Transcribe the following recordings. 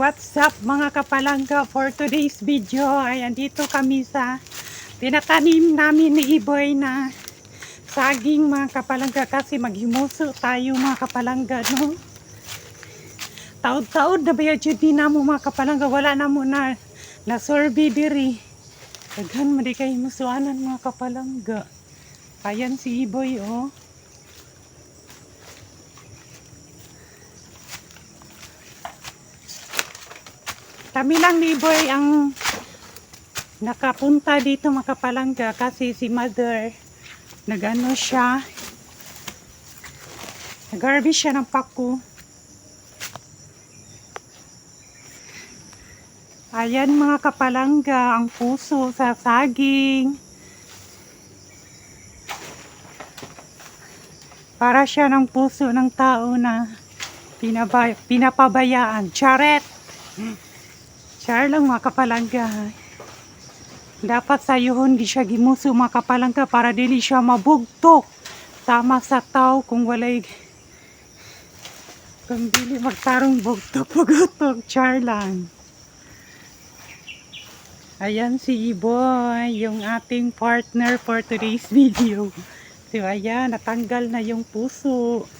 What's up mga kapalangga? For today's video ay andito kami sa tinatanim namin ni Iboy na saging mga kapalangga, kasi maghimuso tayo mga kapalangga, no? Taod-taod na ba yun din na mo mga kapalangga, wala na mo na survey diri. Daghan madi kay musuanan mga kapalangga. Ayan si Iboy, oh. Kami lang ni Iboy ang nakapunta dito mga kapalangga, kasi si mother nagano siya, nag-harvest siya ng pako. Ayan mga kapalangga, ang puso sa saging. Para siya ng puso ng tao na pinapabayaan. Charet! Char lang mga kapalangga. Dapat sayuhon di siya gimuso mga kapalangga para dili siya mabugtok. Tama sa tao kung walay, kung dili magtarong bugtok pagutog. Char lang. Ayan si Iboy, yung ating partner for today's video. So ayan, natanggal na yung puso.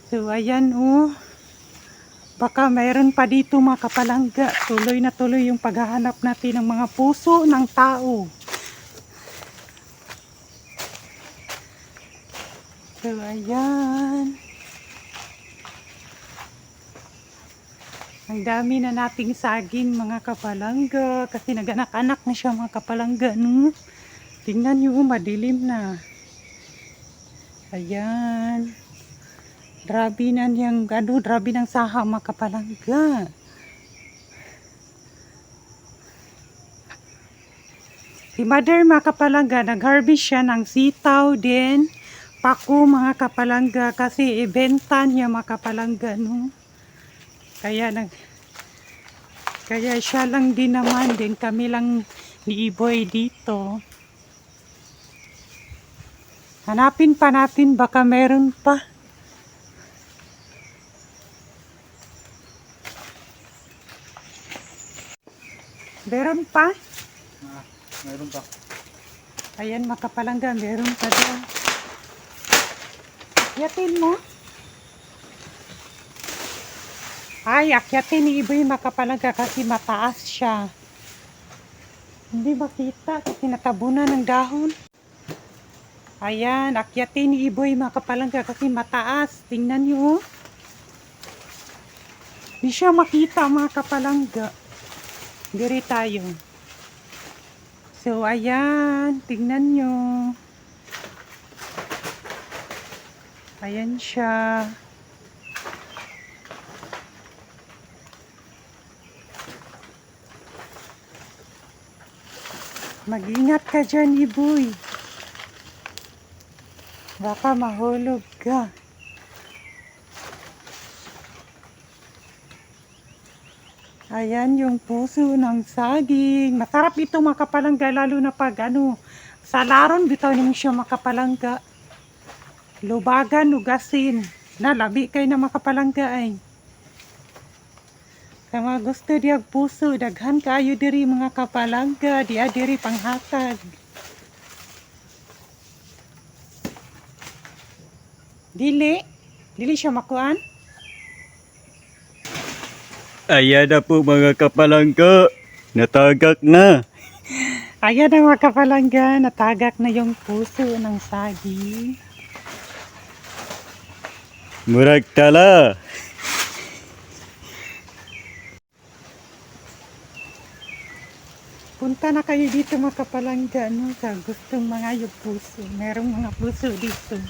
So ayan, oh. Baka mayroon pa dito mga kapalangga. Tuloy na tuloy yung paghahanap natin ng mga puso ng tao. So ayan. Ang dami na nating saging mga kapalangga. Kasi naganak-anak na siya mga kapalangga, no? Tingnan nyo, madilim na. Ayan. Grabe na niyang, grabe ng saha mga kapalangga. Si mother mga kapalangga, nag-harvest siya ng sitaw din, pako mga kapalangga, kasi ibenta niya mga kapalangga, no? Kaya siya lang din naman din, kami lang ni Iboy dito. Hanapin pa natin, baka meron pa. Meron pa? Meron pa. Ayan mga kapalangga, meron pa daw. Akyatin mo. Ay, akyatin ni Iboy mga kapalangga kasi mataas siya. Hindi makita kasi natabunan ng dahon. Ayan, akyatin ni Iboy mga kapalangga kasi mataas. Tingnan nyo, oh. Hindi siya makita mga kapalangga. Diri tayo. So, ayan. Tingnan nyo. Ayan siya. Mag-ingat ka dyan, Iboy. Baka mahulog ka. Ayan yung puso ng saging. Masarap ito mga kapalangga, lalo na pag sa laron bitaw niyo siya mga kapalangga. Lubagan, ugasin. Labi kayo na mga kapalangga ay. Kaya mga gusto diag puso, daghan kayo diri mga kapalangga, diya diri panghatag. Dili siya makuan. Ayan na po mga kapalangga. Natagak na. Ayan na mga kapalangga, natagak na yung puso ng saging. Murag tala. Punta na kayo dito mga kapalangga, no? Sa gustong mga yung puso. Merong mga puso dito.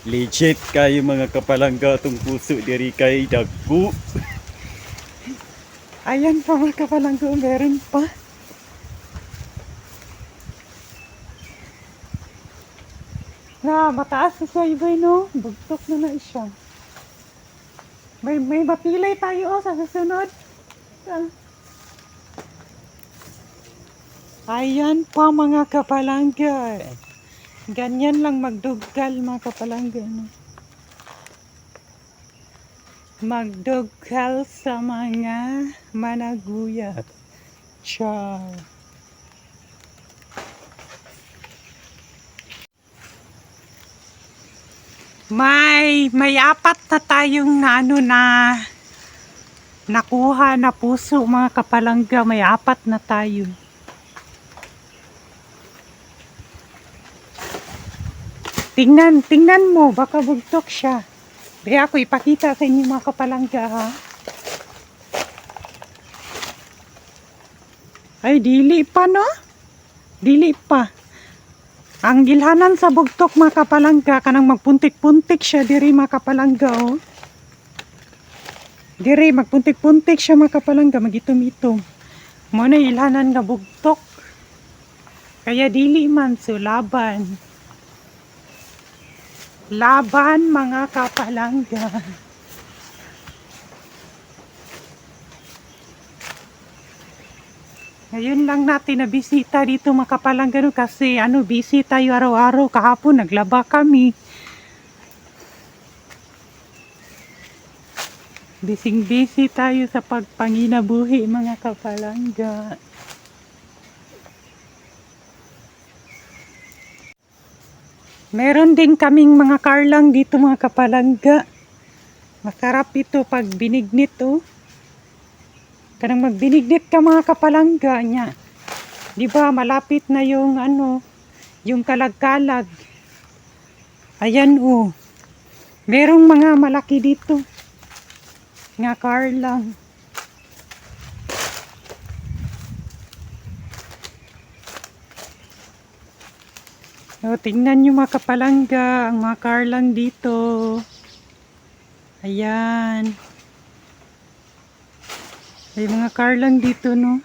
Legit kayo mga kapalangga, itong puso diri kay dagko. Ayan pa mga kapalangga, meron pa. Mataas na siya, Iboy, no? Bugtok na siya. May mapilay tayo, oh, sa susunod. Ayan pa mga kapalangga. Ganyan lang magdugal mga kapalangga, no? magdugal sa mga managuyat. Char. May apat na tayong nakuha na puso mga kapalangga. May apat na tayo. Tingnan mo, baka bugtok siya. Kaya ako ipakita sa inyo mga kapalangga ha. Ay, dili pa no? Dili pa. Ang gilhanan sa bugtok mga kapalangga, kanang magpuntik-puntik siya diri mga kapalangga oh. Diri magpuntik-puntik siya mga kapalangga, magitom-itom. Mo na ilhanan nga bugtok. Kaya dili man so laban. Laban mga kapalangga. Ngayon lang natin na bisita dito mga kapalangga no, kasi busy tayo araw-araw. Kahapon naglaba kami. Busy tayo sa pagpanginabuhi mga kapalangga. Meron din kaming mga karlang dito mga kapalangga. Masarap ito pag binignit oh. Kanang magbinignit ka mga kapalangga niya. Di ba malapit na yung yung kalag-kalag. Ayan oh. Merong mga malaki dito. Nga karlang. O, tingnan nyo mga kapalangga, ang mga karlang dito. Ayan. May mga karlang dito, no?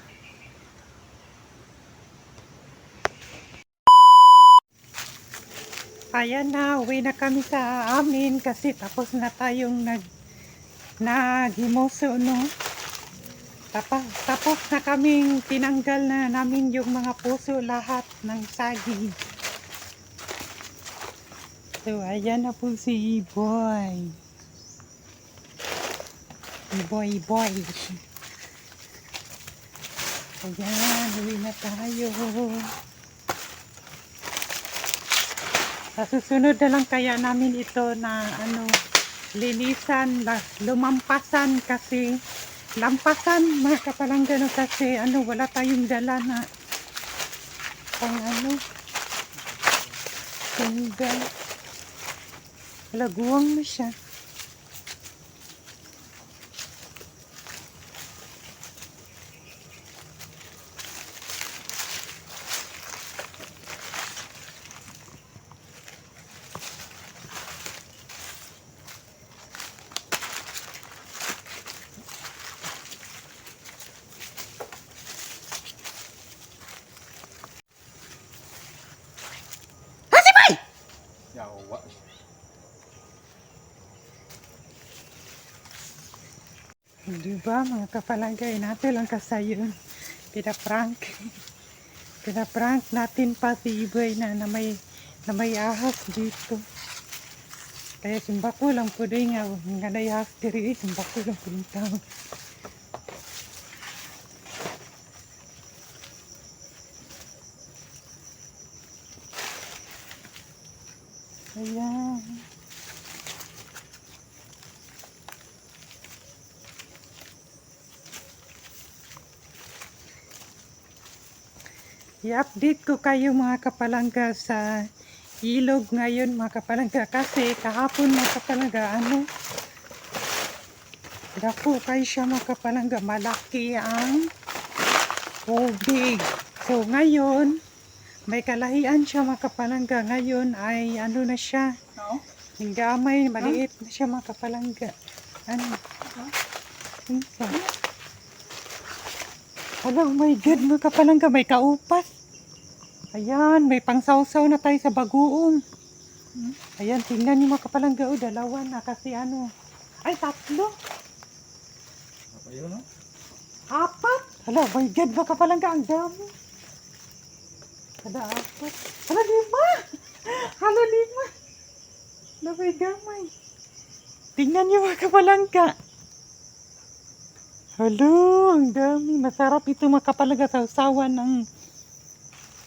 Ayan na, uwi na kami sa amin kasi tapos na tayong naghimuso, no? Tapos na kaming tinanggal na namin yung mga puso lahat ng saging. So, ayan na po si Iboy. Iboy. Ayan, uwi na tayo. Sa susunod na lang kaya namin ito na linisan, lumampasan kasi lampasan mga kapalangga no, kasi wala tayong dala na pang tunggal. Laguwang na siya. Yawa. Diba mga kapalangga, natin lang kasayon. Pinaprank natin pa si Iboy na may ahas dito. Kaya simbako lang po din nga na ahas diri, simbako lang po din tao. Ayan. I-update ko kayo mga kapalangga sa ilog ngayon mga kapalangga kasi kahapon mga kapalangga dako kayo siya mga kapalangga, malaki ang tubig. So ngayon may kalahian siya mga kapalangga, ngayon ay na siya hinggamay, maliit na siya mga kapalangga. Oh my God mga kapalangga, may kaupas. Ayan, may pangsawsaw na tayo sa bagoong. Ayan, tingnan niyo mga kapalangga, dalawa na kasi ay tatlo. Ayun, no? Apat. Hala, my God mga kapalangga, ang dami. Ada apat. Hala, lima. Hala, may gamay. Tingnan niyo mga kapalangga. Hello, ang dami. Masarap ito mga kapalangga sa usawan ng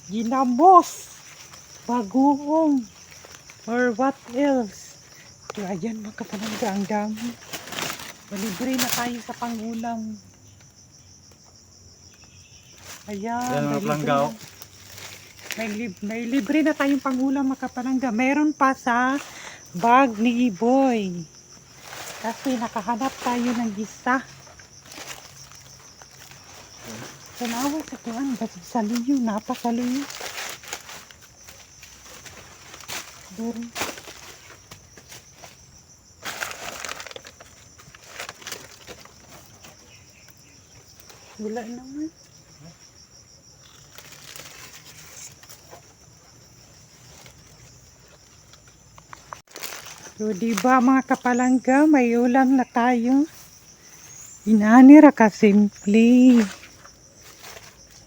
ginamos, bagoong, or what else. So, ayan mga kapalangga, ang dami. Malibre na tayo sa pangulam. Ayan, Yan mga may libre palanggaw. na. May libre na tayong pangulam mga kapalangga. Meron pa sa bag ni Iboy. Kasi nakahanap tayo ng isa. Tanawa sa kuwan, sa liyo, napakaliyo. Doon. Wala naman. So, diba mga kapalangga, may ulam na tayo. Inanira ka simple.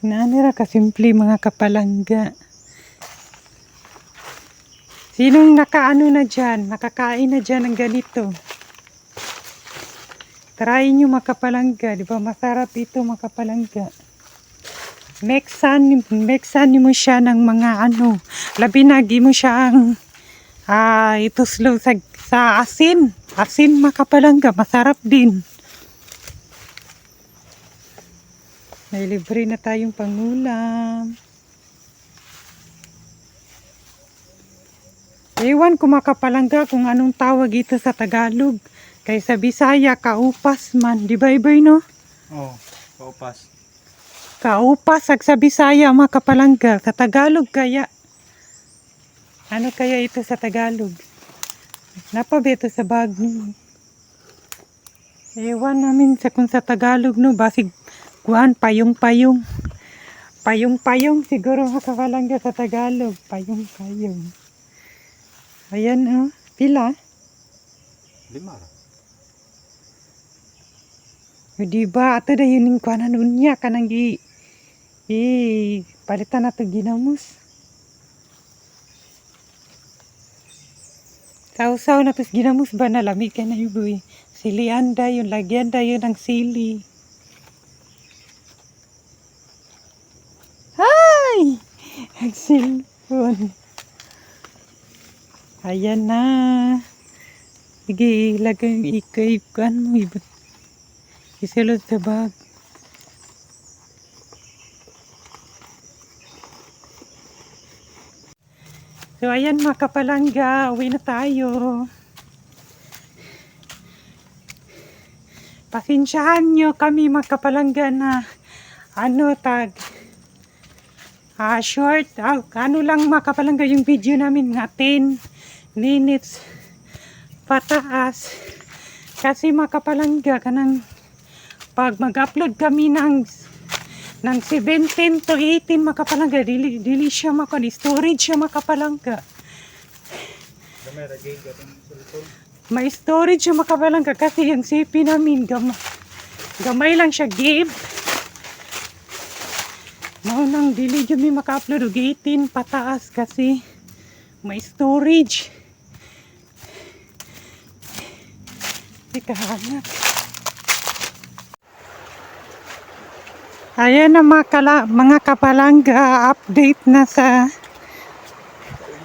Inanira ka simple mga kapalangga. Sinong nakaano na dyan? Nakakain na dyan ng ganito. Try nyo mga kapalangga. Diba masarap ito mga kapalangga. Mixan mo siya ng mga ano. Labinagi mo siya ang ito slow sa asin. Asin mga kapalangga. Masarap din. May libre na tayong pangulam. Ewan ko mga kapalangga kung anong tawag ito sa Tagalog. Kaya sa Bisaya, kaupas man. Di ba Iboy no? Oh, kaupas. Kaupas sa Bisaya mga kapalangga. Sa Tagalog kaya. Ano kaya ito sa Tagalog? Napabeto sa bag no. Ewan namin kung sa Tagalog no. Basig kuhan, payong-payong. Payong-payong siguro mga kapalangga sa Tagalog. Payong-payong. Ayan oh. Pila? 5. O diba? Ato na yun yung kuhanan unya ka nang palitan na ito ginamos. Sausaw na ito ginamos ba na lamig ka na yung boy. Silian da yun, lagyan da yun ng sili. Ay! Ang cellphone. Ayan na. Sige, ilagay ikuan mo. Isilod sa bag. So, ayan mga kapalangga. Uwi na tayo. Pasensyahan nyo kami mga kapalangga na short. Ano lang mga kapalangga yung video namin nga 10 minutes pataas. Kasi mga kapalangga kanang pag mag-upload kami ng 17 to 18 mga kapalangga, dili siya storage siya mga kapalangga. May storage siya mga kapalangga kasi yung CP namin gamay lang siya give. Maunang dili dyan may maka-upload og 18 pataas kasi may storage. Ikahanap. Ayan na mga kapalangga, update na sa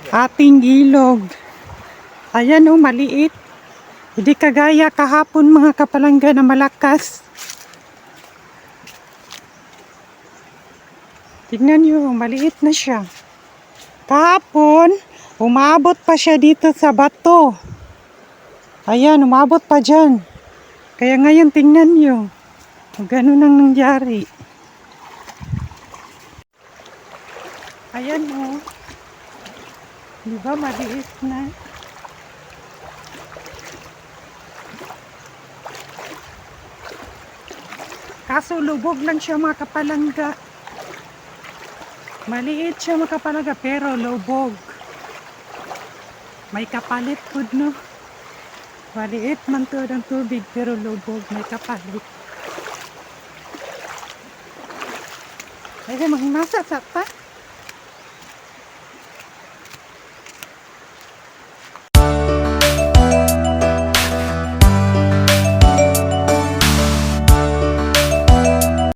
ating ilog. Ayan o, maliit. Hindi kagaya kahapon mga kapalangga na malakas. Tignan nyo, maliit na siya. Kahapon, umabot pa siya dito sa bato. Ayan, umabot pa dyan. Kaya ngayon, tingnan nyo. Ganun ang nangyari. Ayan o. Diba, maliit na. Kaso lubog lang siya mga kapalangga. Maliit siya mga kapalangga pero lubog. May kapalit po no. Maliit man to ang tubig pero lubog. May kapalit. Ay, magmasa sa pa.